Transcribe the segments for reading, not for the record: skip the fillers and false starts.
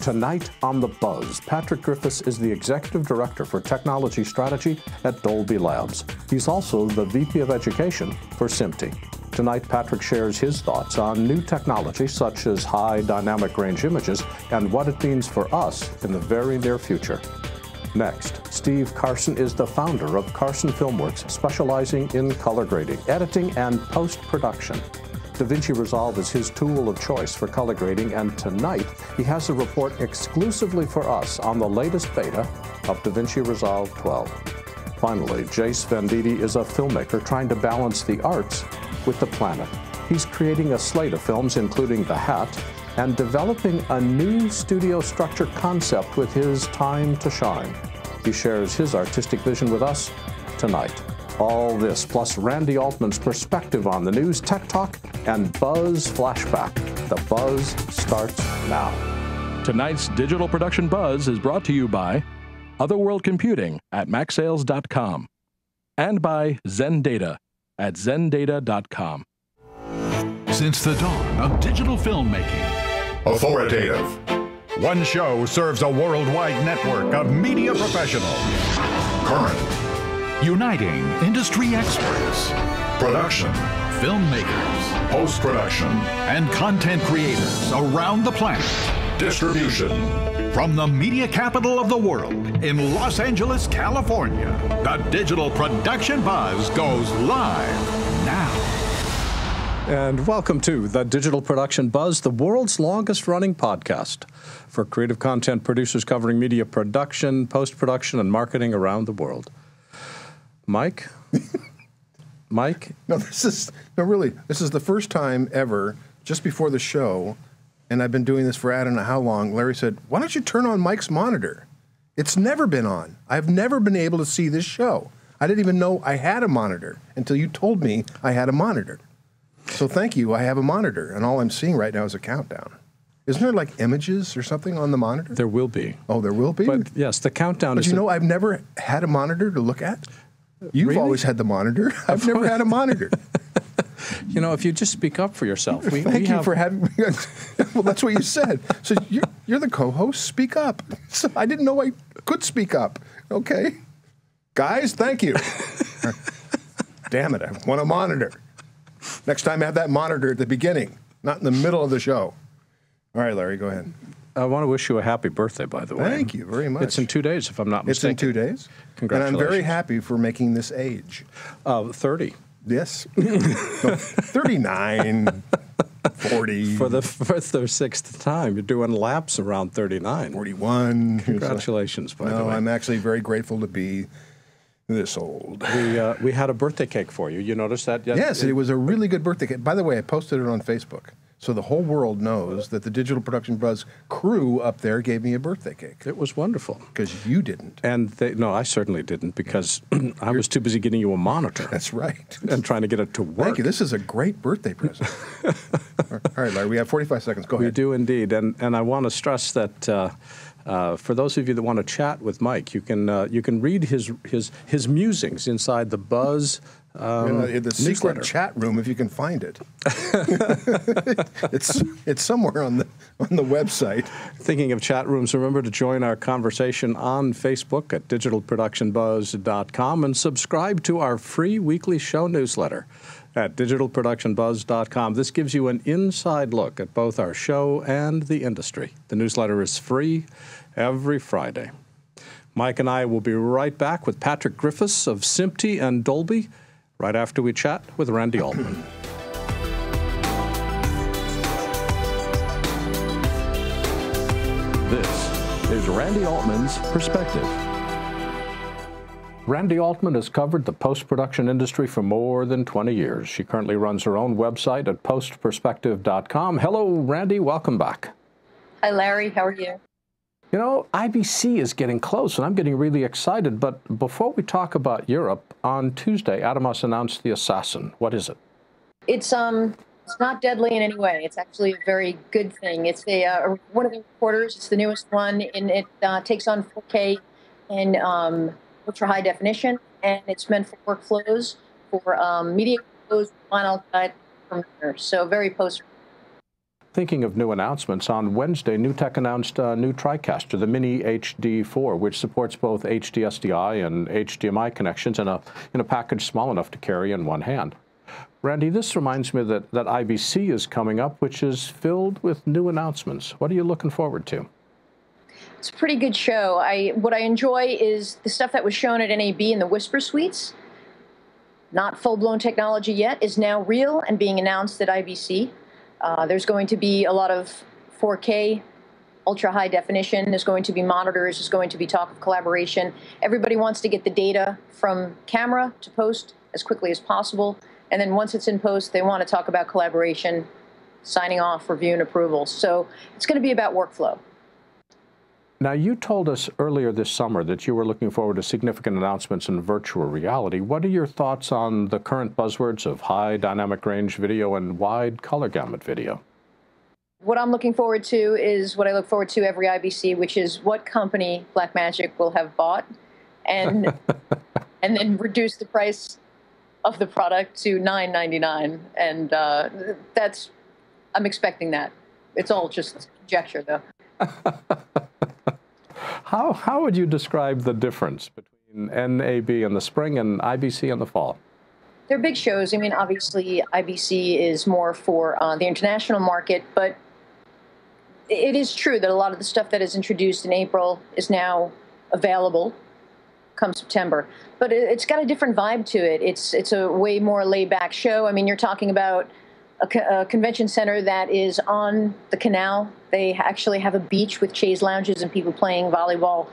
Tonight on The Buzz, Patrick Griffis is the Executive Director for Technology Strategy at Dolby Labs. He's also the VP of Education for SMPTE. Tonight, Patrick shares his thoughts on new technology such as high dynamic range images and what it means for us in the very near future. Next, Steve Carson is the founder of Carson Filmworks, specializing in color grading, editing, and post-production. DaVinci Resolve is his tool of choice for color grading, and tonight he has a report exclusively for us on the latest beta of DaVinci Resolve 12. Finally, Jace Venditti is a filmmaker trying to balance the arts with the planet. He's creating a slate of films, including The Hat, and developing a new studio structure concept with his Time to Shine. He shares his artistic vision with us tonight. All this, plus Randi Altman's perspective on the news, tech talk, and Buzz Flashback. The Buzz starts now. Tonight's digital production Buzz is brought to you by Otherworld Computing at MacSales.com and by ZenData at ZenData.com. Since the dawn of digital filmmaking, authoritative. One show serves a worldwide network of media professionals. Current. Uniting industry experts, Production. filmmakers, Post-production. and content creators around the planet. Distribution. From the media capital of the world in Los Angeles, California, the Digital Production Buzz goes live now. And welcome to the Digital Production Buzz, the world's longest-running podcast for creative content producers covering media production, post-production, and marketing around the world. Mike? Mike? No, this is the first time ever, just before the show, and I've been doing this for I don't know how long. Larry said, why don't you turn on Mike's monitor? It's never been on. I've never been able to see this show. I didn't even know I had a monitor until you told me I had a monitor. So thank you, I have a monitor, and all I'm seeing right now is a countdown. Isn't there like images or something on the monitor? There will be. Oh, there will be? But yes, the countdown is... But you know, I've never had a monitor to look at. You've Really? always had the monitor. I've never had a monitor. You know, if you just speak up for yourself. Thank you for having me. Well, that's what you said. So you're the co-host. Speak up. So I didn't know I could speak up. Okay. Guys, thank you. Damn it, I want a monitor. Next time, have that monitor at the beginning, not in the middle of the show. All right, Larry, go ahead. I want to wish you a happy birthday, by the way. Thank you very much. It's in 2 days, if I'm not mistaken. It's in 2 days. Congratulations. And I'm very happy for making this age. 30. Yes. No, 39, 40. For the fifth or sixth time, you're doing laps around 39. 41. Congratulations, by the No, way. I'm actually very grateful to be this old. We had a birthday cake for you. You noticed that? Yes, it was a really good birthday cake. By the way, I posted it on Facebook. So the whole world knows that the Digital Production Buzz crew up there gave me a birthday cake. It was wonderful. Because you didn't. And no, I certainly didn't, because I was too busy getting you a monitor. That's right. And trying to get it to work. Thank you. This is a great birthday present. All right, Larry, we have 45 seconds. Go ahead. We do indeed. And I want to stress that for those of you that want to chat with Mike, you can read his musings inside the Buzz the secret newsletter. chat room, if you can find it. It's somewhere on the website. Thinking of chat rooms, remember to join our conversation on Facebook at digitalproductionbuzz.com and subscribe to our free weekly show newsletter at digitalproductionbuzz.com. This gives you an inside look at both our show and the industry. The newsletter is free every Friday. Mike and I will be right back with Patrick Griffis of SMPTE and Dolby right after we chat with Randi Altman. This is Randi Altman's Perspective. Randi Altman has covered the post-production industry for more than 20 years. She currently runs her own website at postperspective.com. Hello, Randi. Welcome back. Hi, Larry. How are you? You know, IBC is getting close, and I'm getting really excited. But before we talk about Europe, on Tuesday, Atomos announced the Assassin. What is it? It's not deadly in any way. It's actually a very good thing. It's one of the recorders. It's the newest one, and it takes on 4K and ultra high definition, and it's meant for workflows, for media flows, Final Cut, Premiere. So very post. Thinking of new announcements, on Wednesday, NewTek announced a new TriCaster, the Mini HD4, which supports both HD SDI and HDMI connections in a package small enough to carry in one hand. Randy, this reminds me that IBC is coming up, which is filled with new announcements. What are you looking forward to? It's a pretty good show. What I enjoy is the stuff that was shown at NAB in the Whisper Suites. Not full-blown technology yet, is now real and being announced at IBC. There's going to be a lot of 4K, ultra-high definition. There's going to be monitors. There's going to be talk of collaboration. Everybody wants to get the data from camera to post as quickly as possible. And then once it's in post, they want to talk about collaboration, signing off, review, and approval. So it's going to be about workflow. Now, you told us earlier this summer that you were looking forward to significant announcements in virtual reality. What are your thoughts on the current buzzwords of high dynamic range video and wide color gamut video? What I'm looking forward to is what I look forward to every IBC, which is what company Blackmagic will have bought and and then reduce the price of the product to $9.99. And I'm expecting that. It's all just conjecture, though. How would you describe the difference between NAB in the spring and IBC in the fall? They're big shows. I mean, obviously, IBC is more for the international market, but it is true that a lot of the stuff that is introduced in April is now available come September. But it's got a different vibe to it. It's a way more laid-back show. I mean, you're talking about a convention center that is on the canal. They actually have a beach with chaise lounges and people playing volleyball.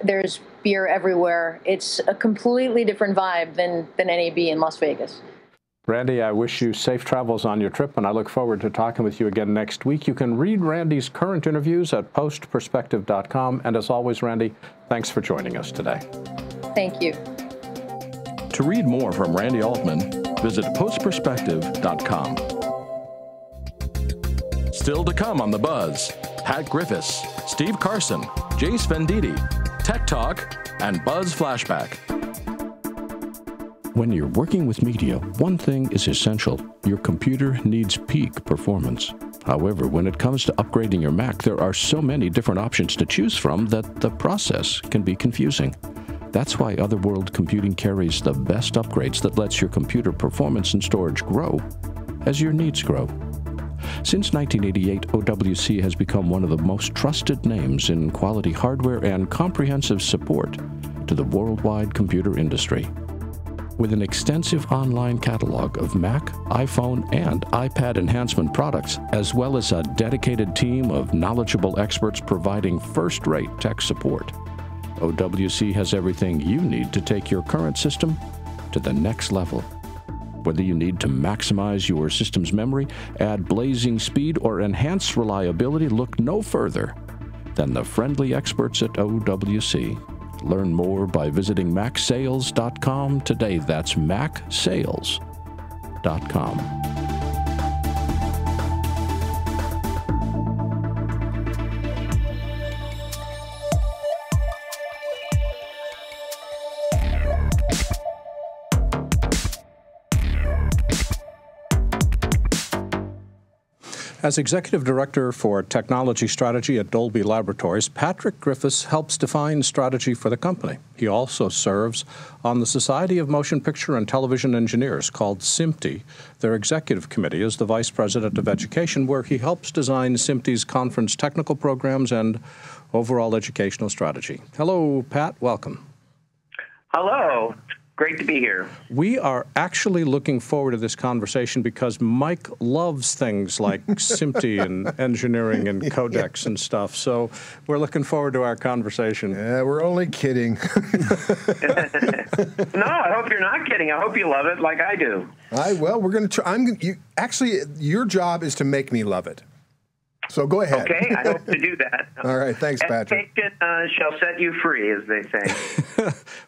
There's beer everywhere. It's a completely different vibe than NAB in Las Vegas. Randy, I wish you safe travels on your trip, and I look forward to talking with you again next week. You can read Randy's current interviews at postperspective.com. And as always, Randy, thanks for joining us today. Thank you. To read more from Randi Altman, visit postperspective.com. Still to come on The Buzz, Pat Griffis, Steve Carson, Jace Venditti, Tech Talk, and Buzz Flashback. When you're working with media, one thing is essential. Your computer needs peak performance. However, when it comes to upgrading your Mac, there are so many different options to choose from that the process can be confusing. That's why Otherworld Computing carries the best upgrades that lets your computer performance and storage grow as your needs grow. Since 1988, OWC has become one of the most trusted names in quality hardware and comprehensive support to the worldwide computer industry. With an extensive online catalog of Mac, iPhone, and iPad enhancement products, as well as a dedicated team of knowledgeable experts providing first-rate tech support, OWC has everything you need to take your current system to the next level. Whether you need to maximize your system's memory, add blazing speed, or enhance reliability, look no further than the friendly experts at OWC. Learn more by visiting macsales.com today. That's macsales.com. As Executive Director for Technology Strategy at Dolby Laboratories, Patrick Griffis helps define strategy for the company. He also serves on the Society of Motion Picture and Television Engineers, called SMPTE. Their executive committee is the Vice President of Education, where he helps design SMPTE's conference technical programs and overall educational strategy. Hello, Pat. Welcome. Hello. Great to be here. We are actually looking forward to this conversation because Mike loves things like SMPTE and engineering and codecs and stuff. So we're looking forward to our conversation. Yeah, we're only kidding. No, I hope you're not kidding. I hope you love it like I do. Well, we're going to try. Actually, your job is to make me love it. So go ahead. Okay, I hope to do that. All right, thanks, Patrick. Education shall set you free, as they say.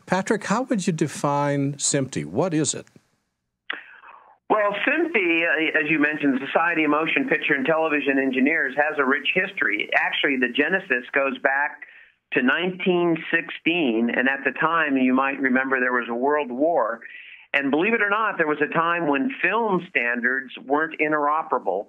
Patrick, how would you define SMPTE? What is it? Well, SMPTE, as you mentioned, the Society of Motion Picture and Television Engineers, has a rich history. Actually, the genesis goes back to 1916, and at the time, you might remember there was a world war. And believe it or not, there was a time when film standards weren't interoperable.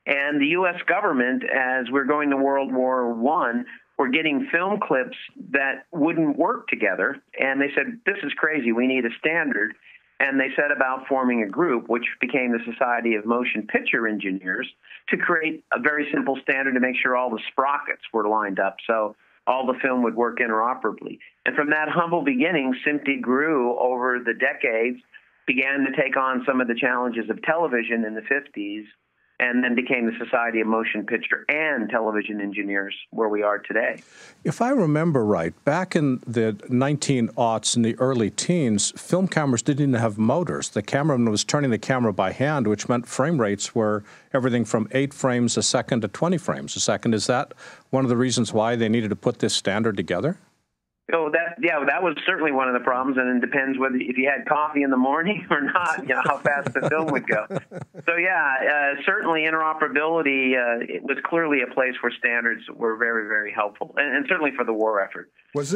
And the U.S. government, as we're going to World War I, were getting film clips that wouldn't work together. And they said, this is crazy. We need a standard. And they set about forming a group, which became the Society of Motion Picture Engineers, to create a very simple standard to make sure all the sprockets were lined up so all the film would work interoperably. And from that humble beginning, SMPTE grew over the decades, began to take on some of the challenges of television in the 50s, and then became the Society of Motion Picture and Television Engineers, where we are today. If I remember right, back in the 1900s and the early teens, film cameras didn't even have motors. The cameraman was turning the camera by hand, which meant frame rates were everything from 8 frames a second to 20 frames a second. Is that one of the reasons why they needed to put this standard together? Oh, that was certainly one of the problems, and it depends whether if you had coffee in the morning or not, how fast the film would go. So certainly interoperability it was clearly a place where standards were very, very helpful, and certainly for the war effort. Was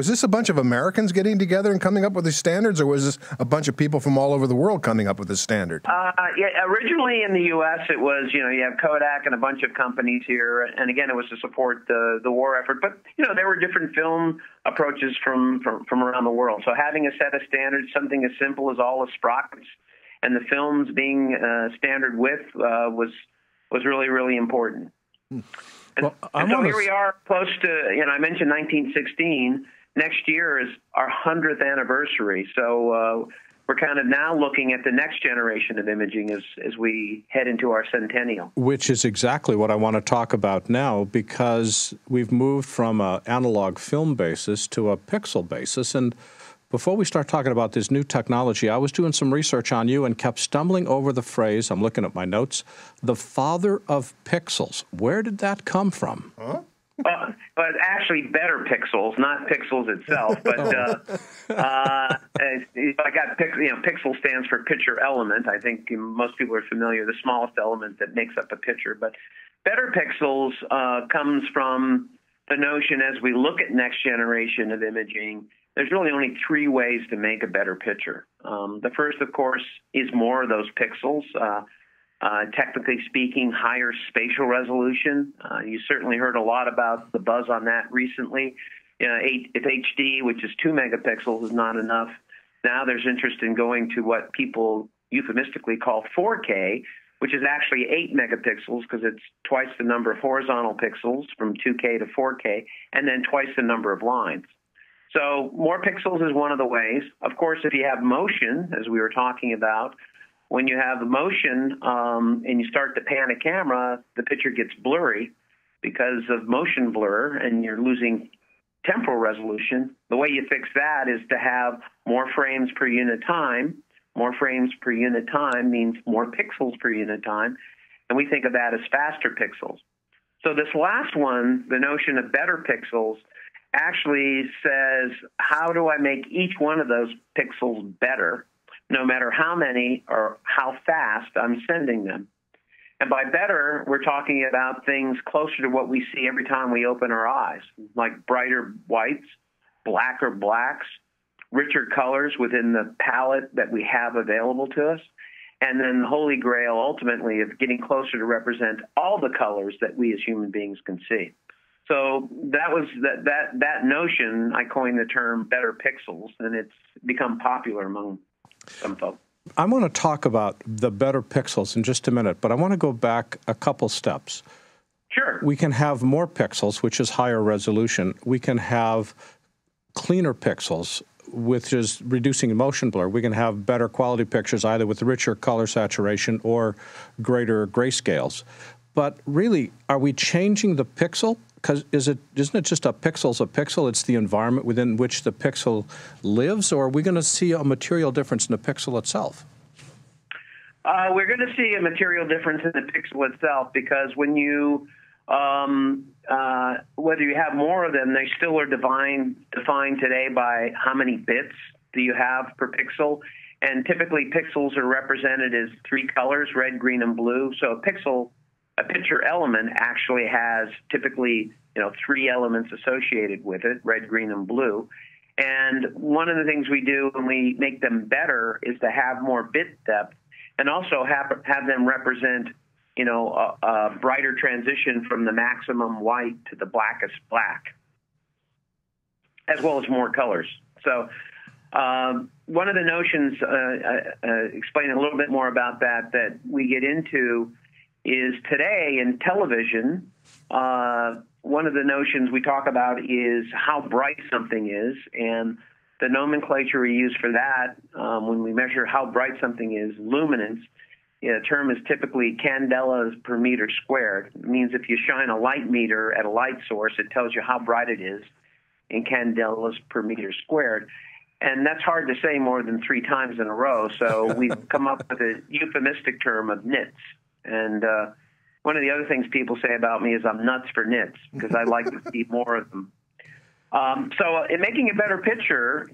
this a bunch of Americans getting together and coming up with these standards, or was this a bunch of people from all over the world coming up with this standard? Originally in the U.S. it was, you have Kodak and a bunch of companies here, and again it was to support the war effort. But there were different film approaches from around the world. So having a set of standards, something as simple as all the sprockets and the films being standard width was really, really important. And so here we are close to, I mentioned 1916. Next year is our 100th anniversary. So we're kind of now looking at the next generation of imaging as we head into our centennial. Which is exactly what I want to talk about now, because we've moved from an analog film basis to a pixel basis. And before we start talking about this new technology, I was doing some research on you and kept stumbling over the phrase, I'm looking at my notes, the father of pixels. Where did that come from? Huh? But actually better pixels, not pixels itself. But I got pixel stands for picture element. I think most people are familiar, the smallest element that makes up a picture. But better pixels comes from the notion as we look at next generation of imaging, there's really only 3 ways to make a better picture. The first, of course, is more of those pixels. Technically speaking, higher spatial resolution. You certainly heard a lot about the buzz on that recently. If HD, which is 2 megapixels, is not enough, now there's interest in going to what people euphemistically call 4K, which is actually 8 megapixels because it's twice the number of horizontal pixels from 2K to 4K, and then twice the number of lines. So more pixels is one of the ways. Of course, if you have motion, as we were talking about, when you have motion and you start to pan a camera, the picture gets blurry because of motion blur, and you're losing temporal resolution. The way you fix that is to have more frames per unit time. More frames per unit time means more pixels per unit time, and we think of that as faster pixels. So this last one, the notion of better pixels, actually says, how do I make each one of those pixels better, no matter how many or how fast I'm sending them? And by better, we're talking about things closer to what we see every time we open our eyes, like brighter whites, blacker blacks, richer colors within the palette that we have available to us, and then the holy grail, ultimately, of getting closer to represent all the colors that we as human beings can see. So that was that notion. I coined the term better pixels, and it's become popular among some folks. I want to talk about the better pixels in just a minute, but I want to go back a couple steps. Sure. We can have more pixels, which is higher resolution. We can have cleaner pixels, which is reducing motion blur. We can have better quality pictures, either with richer color saturation or greater grayscales. But really, are we changing the pixel? Because isn't it just a pixel's a pixel? It's the environment within which the pixel lives, or are we going to see a material difference in the pixel itself? We're going to see a material difference in the pixel itself, because when you, whether you have more of them, they still are defined today by how many bits do you have per pixel. And typically pixels are represented as 3 colors, red, green, and blue. So a picture element actually has typically, 3 elements associated with it, red, green, and blue. And one of the things we do when we make them better is to have more bit depth, and also have them represent a brighter transition from the maximum white to the blackest black, as well as more colors. So one of the notions, explain a little bit more about that we get into is today in television, one of the notions we talk about is how bright something is, and the nomenclature we use for that when we measure how bright something is, luminance. The term is typically candelas per meter squared. It means if you shine a light meter at a light source, it tells you how bright it is in candelas per meter squared. And that's hard to say more than 3 times in a row, so we've come up with a euphemistic term of nits. And one of the other things people say about me is I'm nuts for nits, because I like to see more of them. So in making a better picture,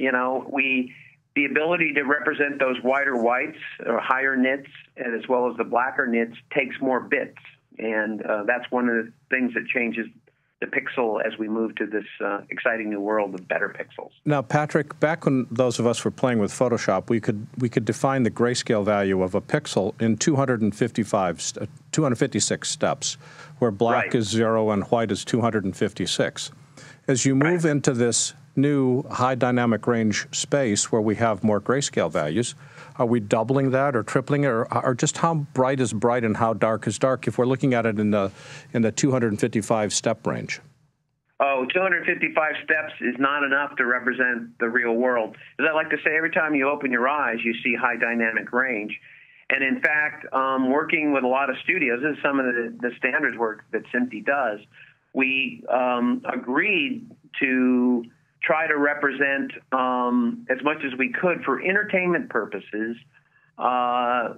the ability to represent those whiter whites or higher nits, and as well as the blacker nits, takes more bits. And that's one of the things that changes the pixel as we move to this exciting new world of better pixels. Now, Patrick, back when those of us were playing with Photoshop, we could define the grayscale value of a pixel in 256 steps, where black is 0 and white is 256. As you move into this new high dynamic range space where we have more grayscale values, are we doubling that or tripling it, or just how bright is bright and how dark is dark if we're looking at it in the 255 step range? Oh, 255 steps is not enough to represent the real world. As I like to say, every time you open your eyes, you see high dynamic range. And in fact, working with a lot of studios, this is some of the standards work that SMPTE does, we agreed to try to represent as much as we could for entertainment purposes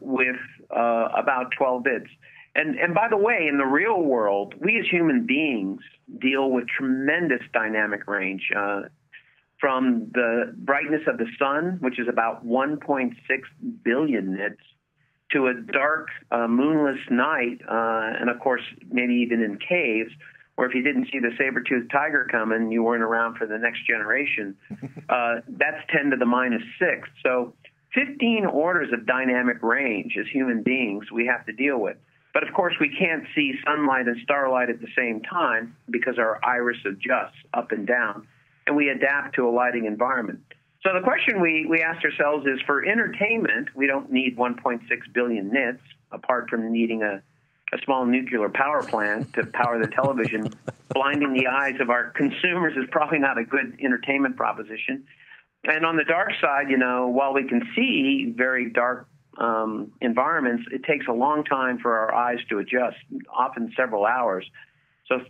with about 12 bits. And by the way, in the real world, we as human beings deal with tremendous dynamic range, from the brightness of the sun, which is about 1.6 billion nits, to a dark, moonless night, and of course, maybe even in caves, or if you didn't see the saber-toothed tiger coming, you weren't around for the next generation. That's 10 to the minus 6. So 15 orders of dynamic range as human beings we have to deal with. But of course, we can't see sunlight and starlight at the same time because our iris adjusts up and down, and we adapt to a lighting environment. So the question we asked ourselves is, for entertainment, we don't need 1.6 billion nits, apart from needing a small nuclear power plant to power the television. Blinding the eyes of our consumers is probably not a good entertainment proposition. And on the dark side, while we can see very dark environments, it takes a long time for our eyes to adjust, often several hours. So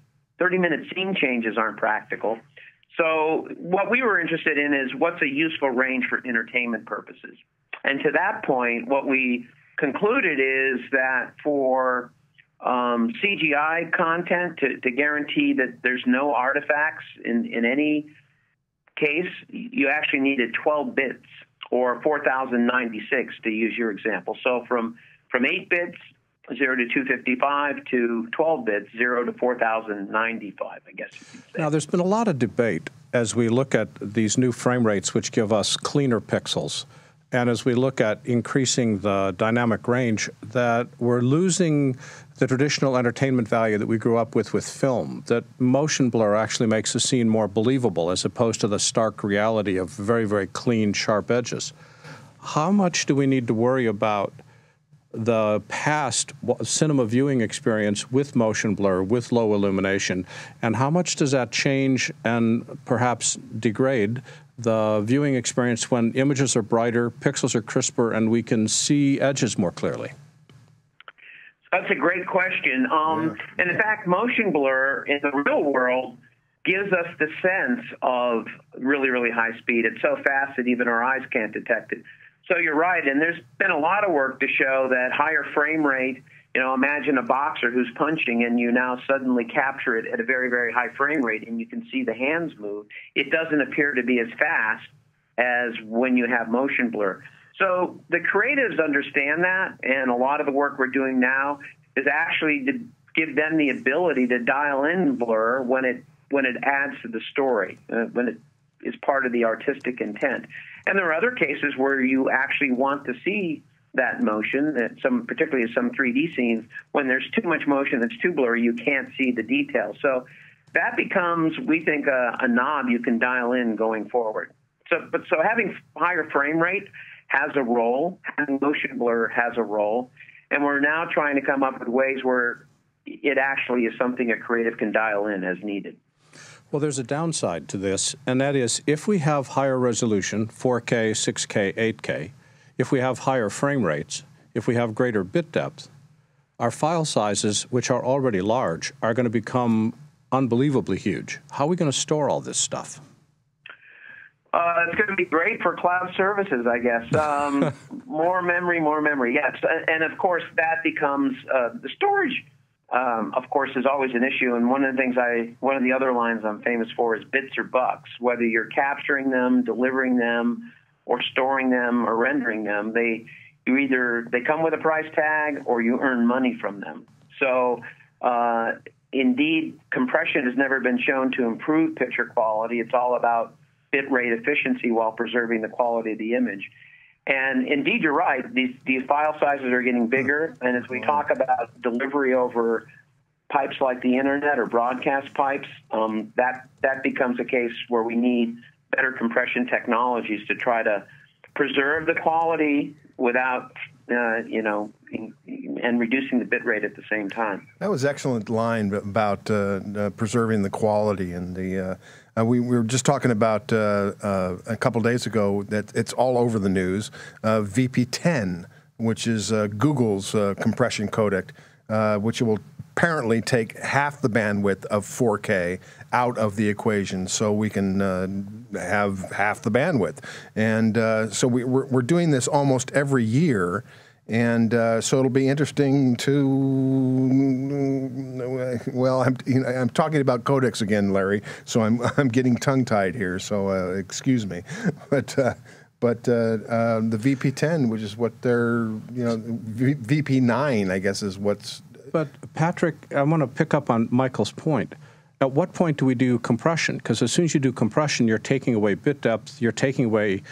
30-minute scene changes aren't practical. So what we were interested in is what's a useful range for entertainment purposes. And to that point, what we concluded is that for CGI content, to guarantee that there's no artifacts in any case, you actually needed 12 bits, or 4096 to use your example. So from 8 bits, 0 to 255, to 12 bits, 0 to 4095, I guess you could say. Now, there's been a lot of debate as we look at these new frame rates, which give us cleaner pixels, and as we look at increasing the dynamic range, that we're losing the traditional entertainment value that we grew up with film, that motion blur actually makes a scene more believable as opposed to the stark reality of very, very clean, sharp edges. How much do we need to worry about the past cinema viewing experience with motion blur, with low illumination, and how much does that change and perhaps degrade the viewing experience when images are brighter, pixels are crisper, and we can see edges more clearly? That's a great question. And in fact, motion blur in the real world gives us the sense of really, really high speed. It's so fast that even our eyes can't detect it. So you're right, and there's been a lot of work to show that higher frame rate, imagine a boxer who's punching and you now suddenly capture it at a very, very high frame rate and you can see the hands move. It doesn't appear to be as fast as when you have motion blur. So the creatives understand that, and a lot of the work we're doing now is actually to give them the ability to dial in blur when it adds to the story, when it is part of the artistic intent. And there are other cases where you actually want to see that motion, particularly some 3D scenes, when there's too much motion that's too blurry, you can't see the details. So that becomes, we think, a knob you can dial in going forward. So having higher frame rate has a role, having motion blur has a role, and we're now trying to come up with ways where it actually is something a creative can dial in as needed. Well, there's a downside to this, and that is if we have higher resolution, 4K, 6K, 8K, if we have higher frame rates, if we have greater bit depth, our file sizes, which are already large, are going to become unbelievably huge. How are we going to store all this stuff? It's going to be great for cloud services, I guess. More memory, yes. And of course, that becomes the storage. Of course, is always an issue, and one of the other lines I'm famous for is bits or bucks. Whether you're capturing them, delivering them, or storing them, or rendering them, they come with a price tag, or you earn money from them. So, indeed, compression has never been shown to improve picture quality. It's all about bit rate efficiency while preserving the quality of the image. And indeed, you're right. These file sizes are getting bigger, and as we talk about delivery over pipes like the internet or broadcast pipes, that becomes a case where we need better compression technologies to try to preserve the quality without, and reducing the bit rate at the same time. That was an excellent line about preserving the quality, and we were just talking about a couple days ago that it's all over the news. VP10, which is Google's compression codec, which will apparently take half the bandwidth of 4K out of the equation, so we can have half the bandwidth. And so we're doing this almost every year. And so it'll be interesting to, well, I'm talking about codecs again, Larry. So I'm getting tongue-tied here. So excuse me, but the VP10, which is what they're, VP9, I guess, is what's. But Patrick, I want to pick up on Michael's point. At what point do we do compression? Because as soon as you do compression, you're taking away bit depth, you're taking away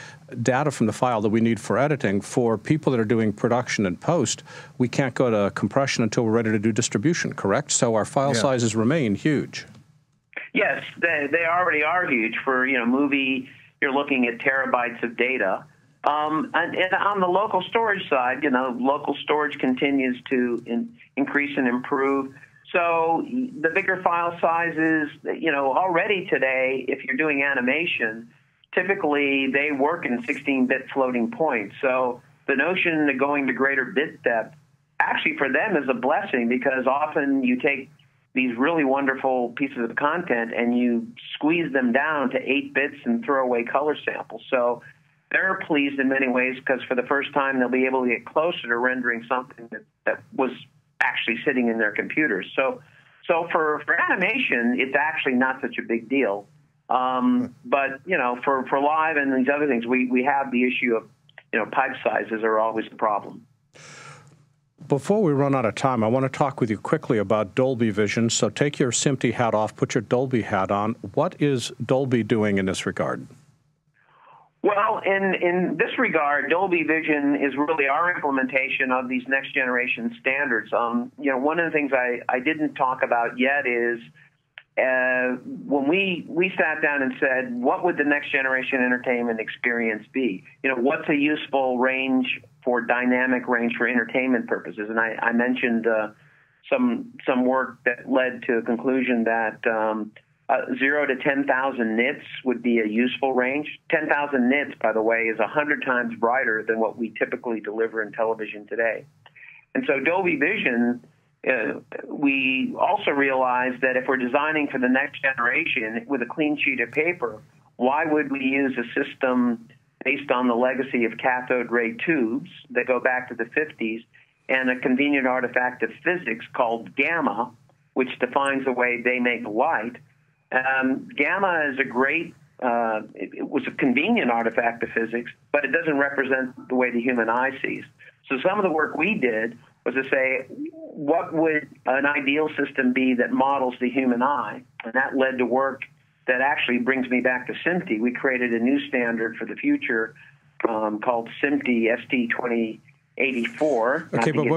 data from the file that we need for editing. For people that are doing production and post, we can't go to compression until we're ready to do distribution, correct? So our file sizes remain huge. Yes, they already are huge. For movie, you're looking at terabytes of data. And on the local storage side, local storage continues to increase and improve. So the bigger file sizes, already today, if you're doing animation, typically they work in 16-bit floating points. So the notion of going to greater bit depth actually for them is a blessing, because often you take these really wonderful pieces of content and you squeeze them down to 8 bits and throw away color samples. So they're pleased in many ways, because for the first time they'll be able to get closer to rendering something that was actually sitting in their computers. So for animation, it's actually not such a big deal. But for live and these other things, we have the issue of pipe sizes are always a problem. Before we run out of time, I want to talk with you quickly about Dolby Vision. So take your SMPTE hat off, put your Dolby hat on. What is Dolby doing in this regard? Well, in this regard, Dolby Vision is really our implementation of these next generation standards. One of the things I didn't talk about yet is when we sat down and said, what would the next generation entertainment experience be? What's a useful range for dynamic range for entertainment purposes? And I mentioned some work that led to a conclusion that 0 to 10,000 nits would be a useful range. 10,000 nits, by the way, is 100 times brighter than what we typically deliver in television today. And so Dolby Vision, we also realized that if we're designing for the next generation with a clean sheet of paper, why would we use a system based on the legacy of cathode ray tubes that go back to the 50s and a convenient artifact of physics called gamma, which defines the way they make light? Gamma is a great, it was a convenient artifact of physics, but it doesn't represent the way the human eye sees. So some of the work we did was to say, what would an ideal system be that models the human eye? And that led to work that actually brings me back to SMPTE. We created a new standard for the future called SMPTE ST20 84. Okay, but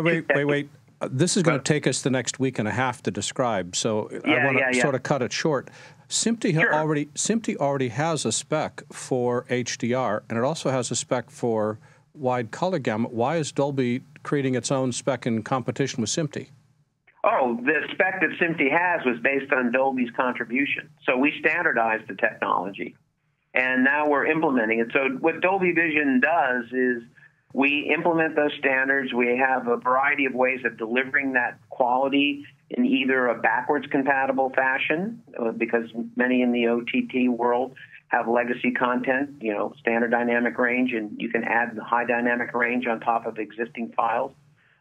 wait. This is going to take us the next week and a half to describe, so I want to sort of cut it short. SMPTE already has a spec for HDR, and it also has a spec for wide color gamut. Why is Dolby creating its own spec in competition with SMPTE? Oh, the spec that SMPTE has was based on Dolby's contribution. So we standardized the technology, and now we're implementing it. So what Dolby Vision does is we implement those standards. We have a variety of ways of delivering that quality in either a backwards compatible fashion, because many in the OTT world have legacy content, standard dynamic range, and you can add the high dynamic range on top of existing files.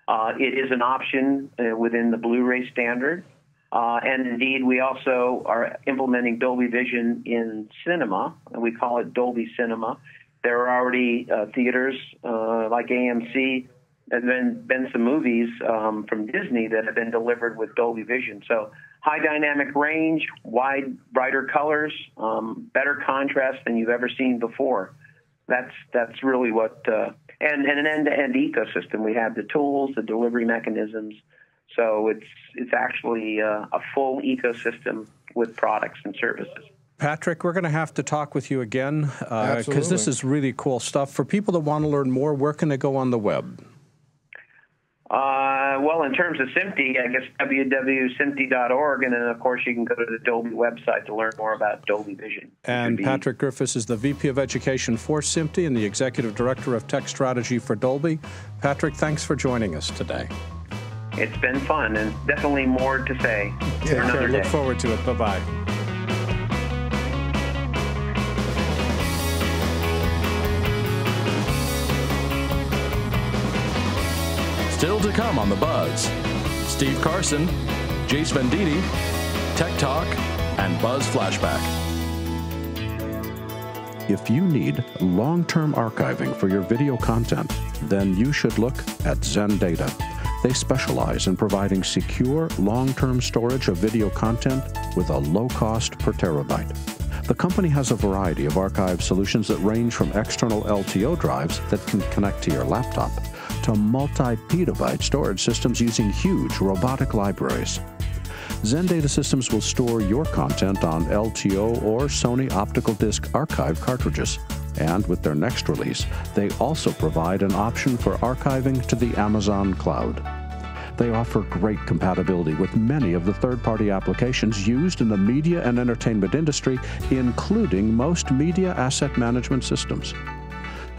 It is an option within the Blu-ray standard. And indeed, we also are implementing Dolby Vision in cinema, and we call it Dolby Cinema. There are already theaters like AMC, and been some movies from Disney that have been delivered with Dolby Vision. So high dynamic range, wide, brighter colors, better contrast than you've ever seen before. That's really what, and an end-to-end ecosystem. We have the tools, the delivery mechanisms. So it's actually a full ecosystem with products and services. Patrick, we're going to have to talk with you again because this is really cool stuff. For people that want to learn more, where can they go on the web? Well, in terms of SMPTE, I guess www.SMPTE.org, and then, of course, you can go to the Dolby website to learn more about Dolby Vision. And Patrick Griffis is the VP of Education for SMPTE and the Executive Director of Tech Strategy for Dolby. Patrick, thanks for joining us today. It's been fun, and definitely more to say for another day. Look forward to it. Bye-bye. Still to come on The Buzz, Steve Carson, Jace Venditti, Tech Talk, and Buzz Flashback. If you need long-term archiving for your video content, then you should look at ZenData. They specialize in providing secure, long-term storage of video content with a low cost per terabyte. The company has a variety of archive solutions that range from external LTO drives that can connect to your laptop to multi-petabyte storage systems using huge robotic libraries. ZenData systems will store your content on LTO or Sony optical disc archive cartridges. And with their next release, they also provide an option for archiving to the Amazon cloud. They offer great compatibility with many of the third-party applications used in the media and entertainment industry, including most media asset management systems.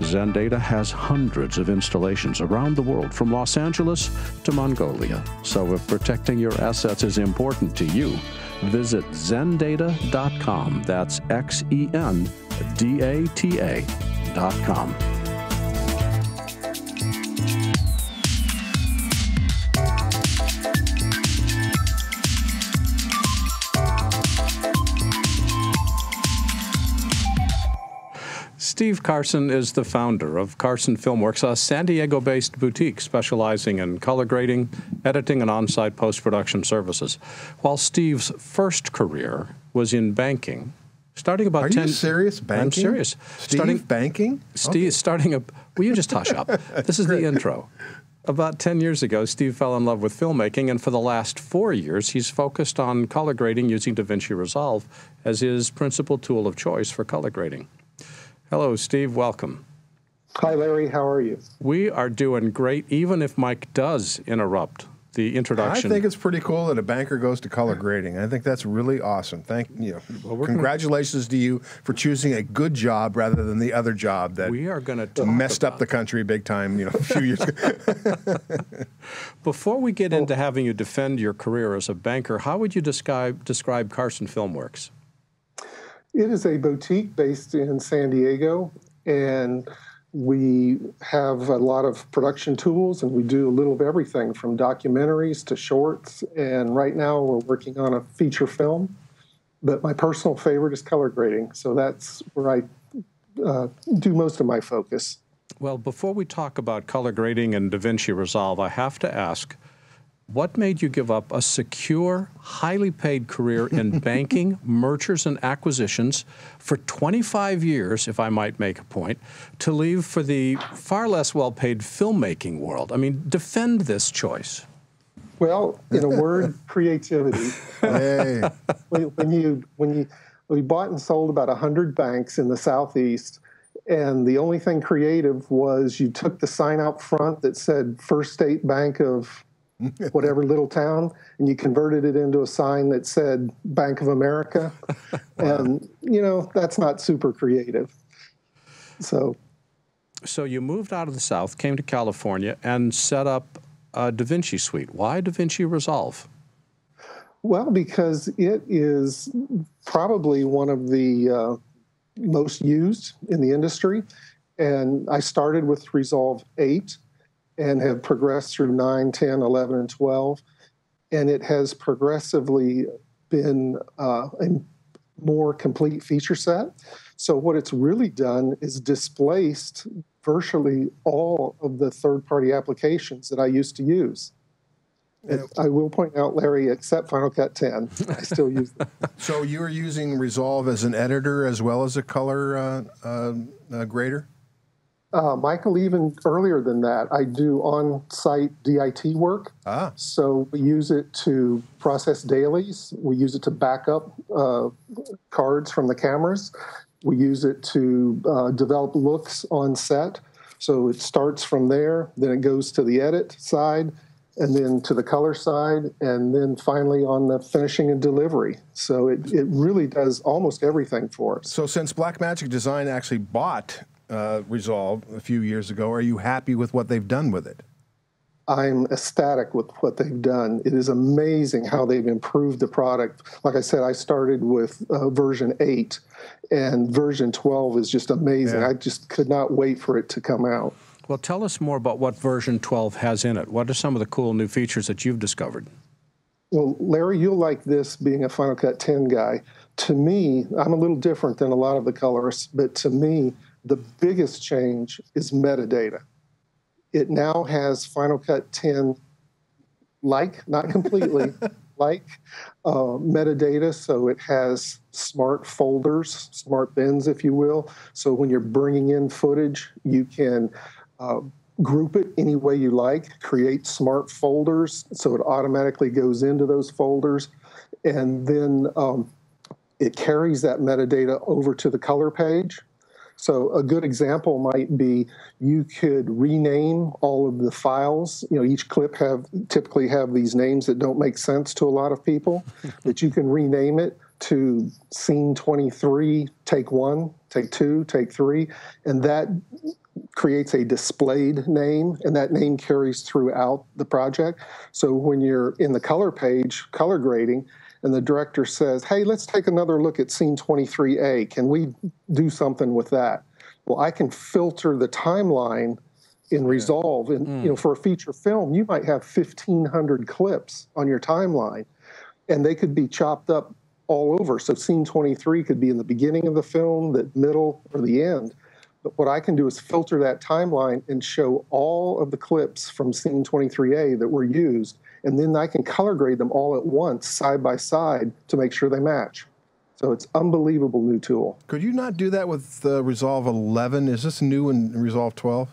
ZenData has hundreds of installations around the world, from Los Angeles to Mongolia. So if protecting your assets is important to you, visit zendata.com. That's XENDATA.com. Steve Carson is the founder of Carson Filmworks, a San Diego-based boutique specializing in color grading, editing, and on-site post-production services. While Steve's first career was in banking, starting about 10... Are you serious? Banking? I'm serious. Banking? Steve, okay. Will you just hush up? This is the intro. About 10 years ago, Steve fell in love with filmmaking, and for the last 4 years, he's focused on color grading using DaVinci Resolve as his principal tool of choice for color grading. Hello, Steve. Welcome. Hi, Larry. How are you? We are doing great, even if Mike does interrupt the introduction. I think it's pretty cool that a banker goes to color grading. I think that's really awesome. Thank you. Well, congratulations to you for choosing a good job rather than the other job that we are going to messed up the country big time, a few years ago. Before we get into having you defend your career as a banker, how would you describe Carson Filmworks? It is a boutique based in San Diego, and we have a lot of production tools, and we do a little of everything from documentaries to shorts, and right now we're working on a feature film, but my personal favorite is color grading, so that's where I do most of my focus. Well, before we talk about color grading and DaVinci Resolve, I have to ask, What made you give up a secure, highly paid career in banking, mergers, and acquisitions for 25 years, if I might make a point, to leave for the far less well-paid filmmaking world? I mean, defend this choice. Well, in a word, creativity. Hey. We bought and sold about 100 banks in the Southeast, and the only thing creative was you took the sign out front that said First State Bank of whatever little town, and you converted it into a sign that said Bank of America. And, you know, that's not super creative. So you moved out of the South, came to California, and set up a Da Vinci suite. Why Da Vinci Resolve? Well, because it is probably one of the most used in the industry. And I started with Resolve 8 and have progressed through 9, 10, 11, and 12. And it has progressively been a more complete feature set. So what it's really done is displaced virtually all of the third-party applications that I used to use. I will point out, Larry, except Final Cut 10, I still use them. So you were using Resolve as an editor as well as a color grader? Michael, even earlier than that, I do on-site DIT work. So we use it to process dailies. We use it to back up cards from the cameras. We use it to develop looks on set. So it starts from there, then it goes to the edit side, and then to the color side, and then finally on the finishing and delivery. So it really does almost everything for us. So since Blackmagic Design actually bought Resolve a few years ago, are you happy with what they've done with it? I'm ecstatic with what they've done. It is amazing how they've improved the product. Like I said, I started with version 8, and version 12 is just amazing. Yeah. I just could not wait for it to come out. Well, tell us more about what version 12 has in it. What are some of the cool new features that you've discovered? Well, Larry, you'll like this being a Final Cut 10 guy. To me, I'm a little different than a lot of the colorists, but to me, the biggest change is metadata. It now has Final Cut 10 not completely, metadata, so it has smart folders, smart bins, if you will. So when you're bringing in footage, you can group it any way you like, create smart folders, so it automatically goes into those folders, and then it carries that metadata over to the color page. So a good example might be you could rename all of the files. You know, each clip typically have these names that don't make sense to a lot of people, but you can rename it to scene 23, take 1, take 2, take 3, and that creates a displayed name, and that name carries throughout the project. So when you're in the color page, color grading, and the director says, hey, let's take another look at scene 23A. Can we do something with that? Well, I can filter the timeline in Resolve. And you know, for a feature film, you might have 1,500 clips on your timeline, and they could be chopped up all over. So scene 23 could be in the beginning of the film, the middle, or the end. But what I can do is filter that timeline and show all of the clips from scene 23A that were used, and then I can color grade them all at once, side by side, to make sure they match. So it's an unbelievable new tool. Could you not do that with Resolve 11? Is this new in Resolve 12?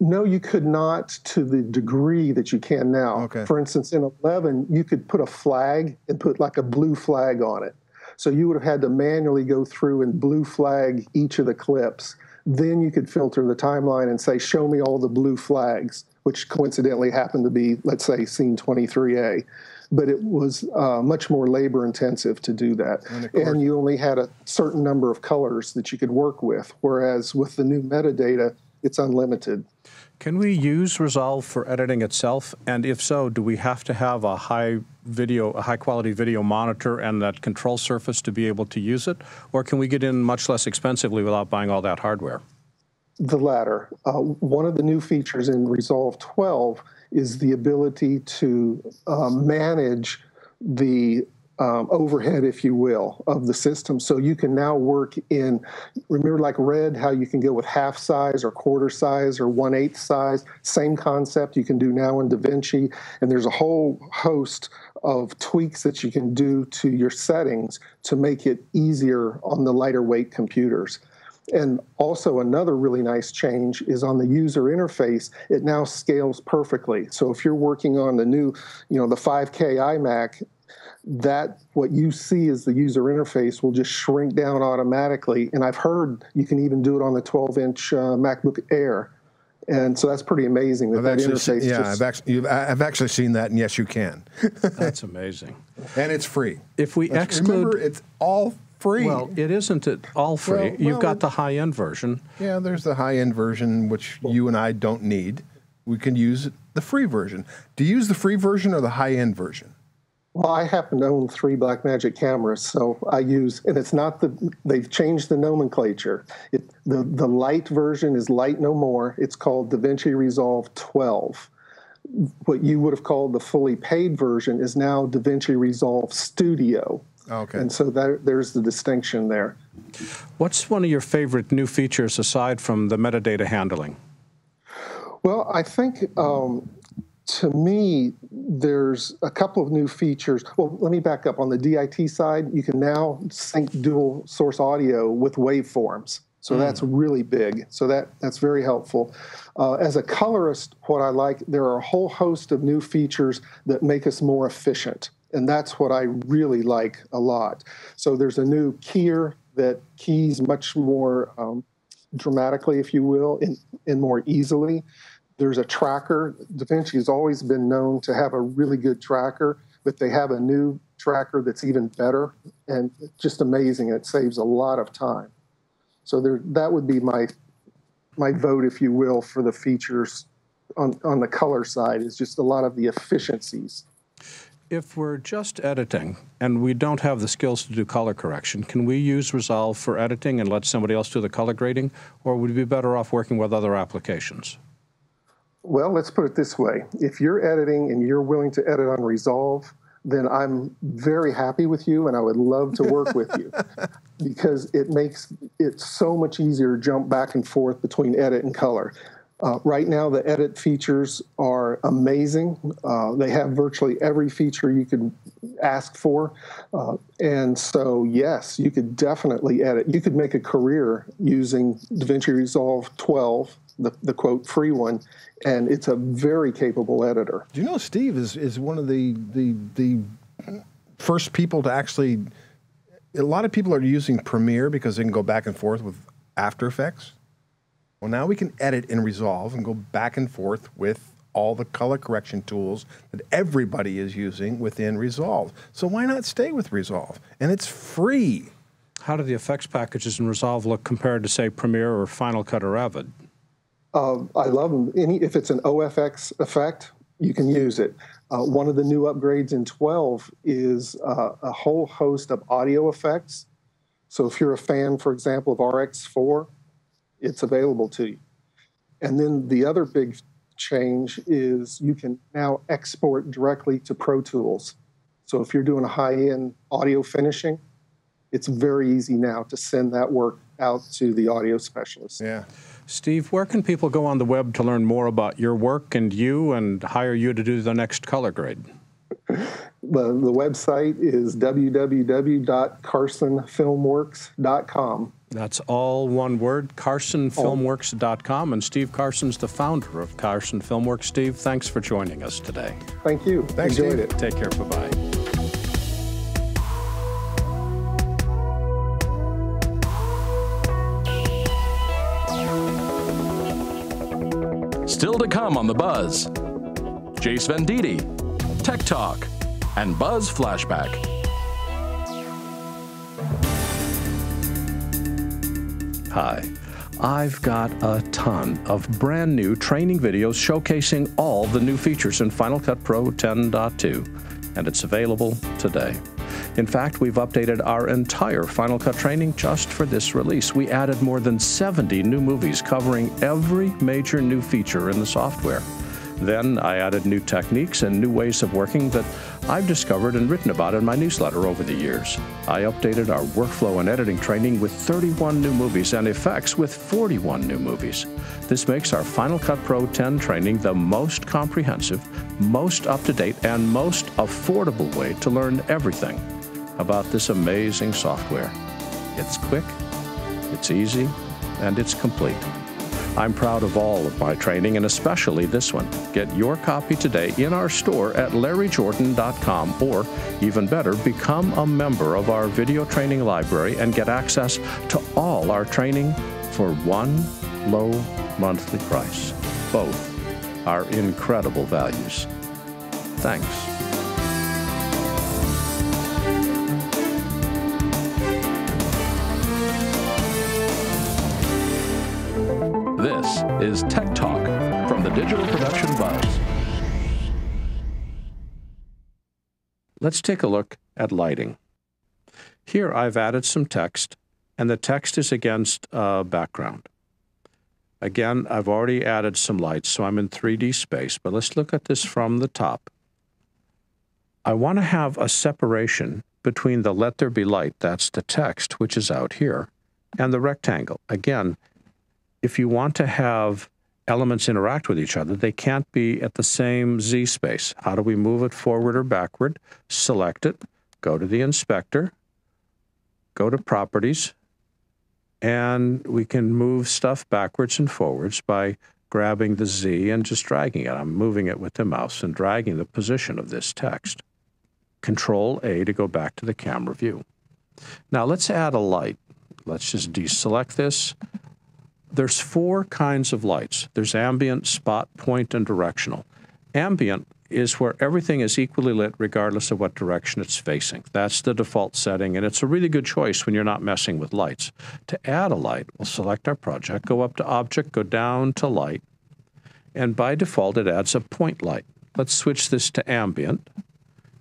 No, you could not to the degree that you can now. Okay. For instance, in 11, you could put a flag and put like a blue flag on it. So you would have had to manually go through and blue flag each of the clips. Then you could filter the timeline and say, show me all the blue flags, which coincidentally happened to be, let's say, scene 23A. But it was much more labor intensive to do that. And you only had a certain number of colors that you could work with, whereas with the new metadata, it's unlimited. Can we use Resolve for editing itself? And if so, do we have to have a high quality video monitor and that control surface to be able to use it? Or can we get in much less expensively without buying all that hardware? The latter. One of the new features in Resolve 12 is the ability to manage the overhead, if you will, of the system. So you can now work in, remember like Red, how you can go with half size or quarter size or 1/8 size, same concept you can do now in DaVinci. And there's a whole host of tweaks that you can do to your settings to make it easier on the lighter weight computers. And also another really nice change is on the user interface. It now scales perfectly. So if you're working on the new, the 5K iMac, that what you see as the user interface will just shrink down automatically. And I've heard you can even do it on the 12-inch MacBook Air. And so that's pretty amazing that interface. Yeah, I've actually seen that, and yes, you can. That's amazing. And it's free. If we exclude, remember, it's all free. Well, it isn't all free. You've got the high-end version. Yeah, there's the high-end version, which you and I don't need. We can use the free version. Do you use the free version or the high-end version? Well, I happen to own 3 Blackmagic cameras, so I use, and it's not they've changed the nomenclature. The light version is Light No More. It's called DaVinci Resolve 12. What you would have called the fully paid version is now DaVinci Resolve Studio. Okay. And so there's the distinction there. What's one of your favorite new features aside from the metadata handling? Well, I think to me, there's a couple of new features. Well, let me back up. On the DIT side, you can now sync dual source audio with waveforms. So that's really big. So that's very helpful. As a colorist, what I like, there are a whole host of new features that make us more efficient. And that's what I really like a lot. So there's a new keyer that keys much more dramatically, if you will, and more easily. There's a tracker. DaVinci has always been known to have a really good tracker, but they have a new tracker that's even better and just amazing. It saves a lot of time. So that would be my vote, if you will, for the features on the color side, is just a lot of the efficiencies. If we're just editing and we don't have the skills to do color correction, can we use Resolve for editing and let somebody else do the color grading, or would we be better off working with other applications? Well, let's put it this way. If you're editing and you're willing to edit on Resolve, then I'm very happy with you and I would love to work with you, because it makes it so much easier to jump back and forth between edit and color. Right now, the edit features are amazing. They have virtually every feature you could ask for. And so, yes, you could definitely edit. You could make a career using DaVinci Resolve 12, the quote free one, and it's a very capable editor. Do you know Steve is one of the first people to actually, a lot of people are using Premiere because they can go back and forth with After Effects. Well, now we can edit in Resolve and go back and forth with all the color correction tools that everybody is using within Resolve. So why not stay with Resolve? And it's free. How do the effects packages in Resolve look compared to, say, Premiere or Final Cut or Avid? I love them. If it's an OFX effect, you can use it. One of the new upgrades in 12 is a whole host of audio effects. So if you're a fan, for example, of RX4, it's available to you. And then the other big change is you can now export directly to Pro Tools. So if you're doing a high-end audio finishing, it's very easy now to send that work out to the audio specialist. Yeah. Steve, where can people go on the web to learn more about your work and you and hire you to do the next color grade? The website is www.carsonfilmworks.com. That's all one word, carsonfilmworks.com. And Steve Carson's the founder of Carson Filmworks. Steve, thanks for joining us today. Thank you. Thanks, Enjoyed Steve. it. Take care. Bye-bye. Still to come on The Buzz, Jace Venditti, Tech Talk, and Buzz Flashback. Hi, I've got a ton of brand new training videos showcasing all the new features in Final Cut Pro 10.2, and it's available today. In fact, we've updated our entire Final Cut training just for this release. We added more than 70 new movies covering every major new feature in the software. Then I added new techniques and new ways of working that I've discovered and written about in my newsletter over the years. I updated our workflow and editing training with 31 new movies and effects with 41 new movies. This makes our Final Cut Pro 10 training the most comprehensive, most up-to-date, and most affordable way to learn everything about this amazing software. It's quick, it's easy, and it's complete. I'm proud of all of my training, and especially this one. Get your copy today in our store at larryjordan.com, or even better, become a member of our video training library and get access to all our training for one low monthly price. Both are incredible values. Thanks. This is Tech Talk from the Digital Production Buzz. Let's take a look at lighting. Here I've added some text, and the text is against a background. Again, I've already added some lights, so I'm in 3D space, but let's look at this from the top. I want to have a separation between the let there be light, that's the text, which is out here, and the rectangle. Again, if you want to have elements interact with each other, they can't be at the same Z space. How do we move it forward or backward? Select it, go to the inspector, go to properties, and we can move stuff backwards and forwards by grabbing the Z and just dragging it. I'm moving it with the mouse and dragging the position of this text. Control A to go back to the camera view. Now let's add a light. Let's just deselect this. There's 4 kinds of lights. There's ambient, spot, point, and directional. Ambient is where everything is equally lit regardless of what direction it's facing. That's the default setting, and it's a really good choice when you're not messing with lights. To add a light, we'll select our project, go up to Object, go down to Light, and by default it adds a point light. Let's switch this to ambient,